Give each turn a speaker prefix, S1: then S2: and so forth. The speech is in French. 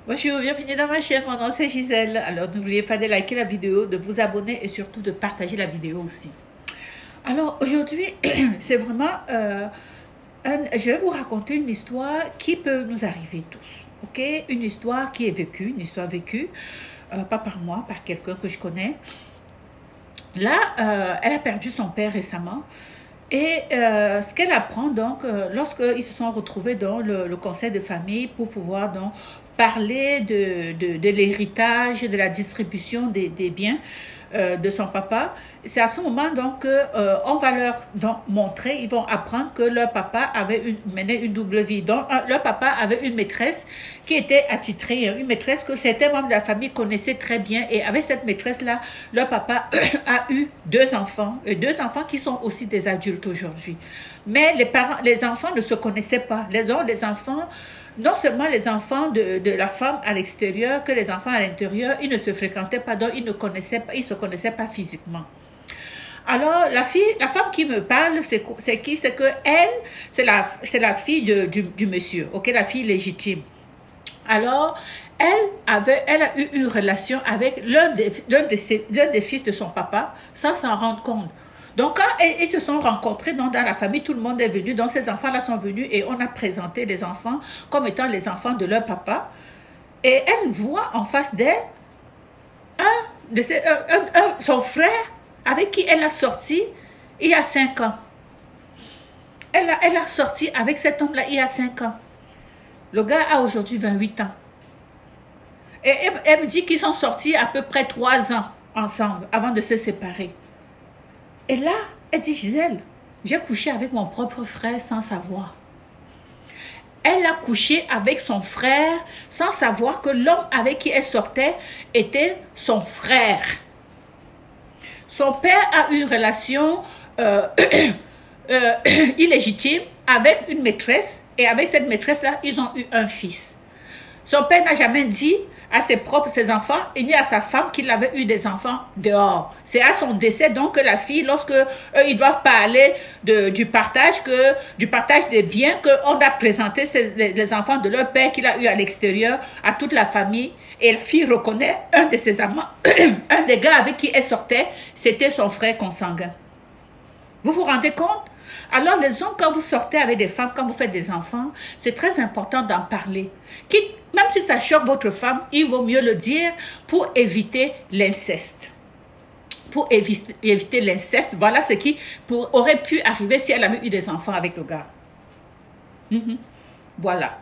S1: Bonjour, bienvenue dans ma chaîne, mon nom c'est Gisèle. Alors n'oubliez pas de liker la vidéo, de vous abonner et surtout de partager la vidéo aussi. Alors aujourd'hui, c'est vraiment, je vais vous raconter une histoire qui peut nous arriver tous. Ok, une histoire qui est vécue, une histoire vécue, pas par moi, par quelqu'un que je connais. Là, elle a perdu son père récemment. Et ce qu'elle apprend donc, lorsqu'ils se sont retrouvés dans le conseil de famille pour pouvoir donc parler de l'héritage, de la distribution des biens de son papa, c'est à ce moment donc qu'on va leur donc, montrer, ils vont apprendre que leur papa menait une double vie. Donc leur papa avait une maîtresse qui était attitrée, une maîtresse que certains membres de la famille connaissaient très bien. Et avec cette maîtresse-là, leur papa a eu deux enfants qui sont aussi des adultes aujourd'hui. Mais les enfants ne se connaissaient pas. Les enfants, non seulement les enfants de la femme à l'extérieur que les enfants à l'intérieur, ils ne se fréquentaient pas, donc ils ne se connaissaient pas physiquement. Alors, la femme qui me parle, c'est qui? C'est que elle, c'est la fille du monsieur, ok, la fille légitime. Alors, elle a eu une relation avec l'un des fils de son papa sans s'en rendre compte. Donc, quand ils se sont rencontrés dans la famille, tout le monde est venu. Donc, ces enfants-là sont venus et on a présenté les enfants comme étant les enfants de leur papa. Et elle voit en face d'elle son frère avec qui elle a sorti il y a 5 ans. Elle a sorti avec cet homme-là il y a 5 ans. Le gars a aujourd'hui 28 ans. Et elle me dit qu'ils sont sortis à peu près 3 ans ensemble avant de se séparer. Et là, elle dit, Gisèle, j'ai couché avec mon propre frère sans savoir. Elle a couché avec son frère sans savoir que l'homme avec qui elle sortait était son frère. Son père a eu une relation illégitime avec une maîtresse et avec cette maîtresse-là, ils ont eu un fils. Son père n'a jamais dit à ses enfants, et ni à sa femme qu'il avait eu des enfants dehors. C'est à son décès donc que la fille, lorsque ils doivent parler du partage des biens, qu'on a présenté les enfants de leur père qu'il a eu à l'extérieur à toute la famille. Et la fille reconnaît un de ses amants, un des gars avec qui elle sortait, c'était son frère consanguin. Vous vous rendez compte? Alors les hommes, quand vous sortez avec des femmes, quand vous faites des enfants, c'est très important d'en parler. Même si ça choque votre femme, il vaut mieux le dire pour éviter l'inceste. Pour éviter l'inceste, voilà ce qui aurait pu arriver si elle avait eu des enfants avec le gars. Voilà.